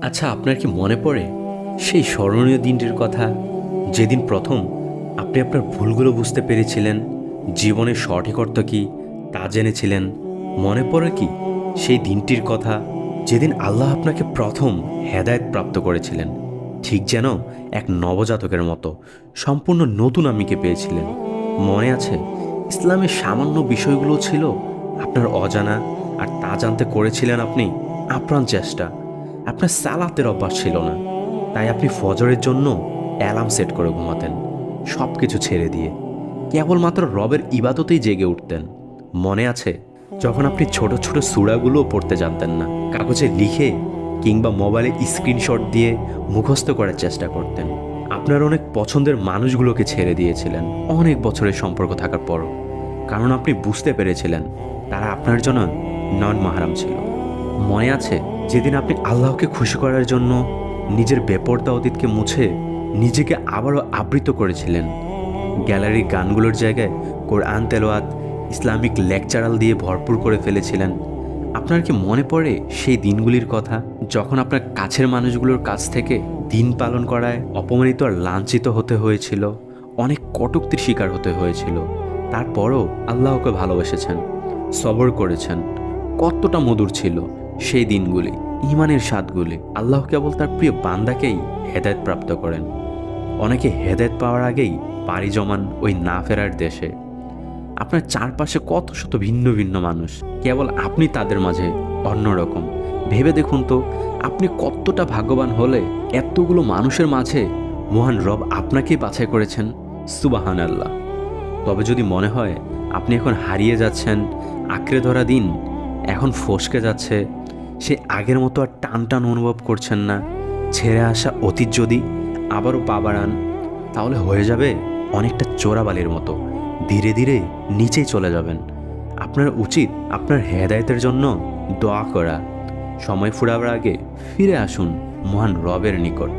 আচ্ছা, আপনার কি মনে পড়ে সেই স্মরণীয় দিনটির কথা, যেদিন প্রথম আপনি আপনার ভুলগুলো বুঝতে পেরেছিলেন, জীবনের সঠিক অর্থ কী তা জেনেছিলেন? মনে পড়ে কি সেই দিনটির কথা, যেদিন আল্লাহ আপনাকে প্রথম হেদায়েত প্রাপ্ত করেছিলেন, ঠিক যেন এক নবজাতকের মতো সম্পূর্ণ নতুন আমিকে পেয়েছিলেন? মনে আছে ইসলামের সামান্য বিষয়গুলো ছিল আপনার অজানা, আর তা জানতে করেছিলেন আপনি আপ্রাণ চেষ্টা। আপনার সালাতের অভ্যাস ছিল না, তাই আপনি ফজরের জন্য অ্যালার্ম সেট করে ঘুমাতেন, সব কিছু ছেড়ে দিয়ে কেবলমাত্র রবের ইবাদতেই জেগে উঠতেন। মনে আছে যখন আপনি ছোট ছোট সূরাগুলোও পড়তে জানতেন না, কাগজে লিখে কিংবা মোবাইলে স্ক্রিনশট দিয়ে মুখস্থ করার চেষ্টা করতেন? আপনার অনেক পছন্দের মানুষগুলোকে ছেড়ে দিয়েছিলেন অনেক বছরের সম্পর্ক থাকার পরও, কারণ আপনি বুঝতে পেরেছিলেন তারা আপনার জন্য নন মাহারাম ছিল। মনে আছে যেদিন আপনি আল্লাহকে খুশি করার জন্য নিজের বেপরদা অতীতকে মুছে নিজেকে আবারও আবৃত করেছিলেন? গ্যালারির গানগুলোর জায়গায় কোরআন তেলাওয়াত, ইসলামিক লেকচারাল দিয়ে ভরপুর করে ফেলেছিলেন? আপনার কি মনে পড়ে সেই দিনগুলির কথা, যখন আপনার কাছের মানুষগুলোর কাছ থেকে দিন পালন করায় অপমানিত আর লাঞ্ছিত হতে হয়েছিল, অনেক কটূক্তির শিকার হতে হয়েছিল, তারপরও আল্লাহকে ভালোবেসেছেন, সবর করেছেন? কতটা মধুর ছিল সেই দিনগুলি, ইমানের স্বাদগুলি। আল্লাহ কেবল তার প্রিয় বান্দাকেই হেদায়েত প্রাপ্ত করেন। অনেকে হেদায়েত পাওয়ার আগেই পাড়ি জমান ওই না ফেরার দেশে। আপনার চারপাশে কত শত ভিন্ন ভিন্ন মানুষ, কেবল আপনি তাদের মাঝে অন্যরকম। ভেবে দেখুন তো, আপনি কতটা ভাগ্যবান হলে এতগুলো মানুষের মাঝে মহান রব আপনাকেই বাছাই করেছেন। সুবাহান আল্লাহ। তবে যদি মনে হয় আপনি এখন হারিয়ে যাচ্ছেন, আঁকড়ে ধরা দিন এখন ফসকে যাচ্ছে, সে আগের মতো আর টান টান অনুভব করছেন না, ছেড়ে আসা অতীত যদি আবারও পা বাড়ান, তাহলে হয়ে যাবে অনেকটা চোরাবালির মতো, ধীরে ধীরে নিচেই চলে যাবেন। আপনার উচিত আপনার হেদায়েতের জন্য দোয়া করা। সময় ফুরাবার আগে ফিরে আসুন মহান রবের নিকট।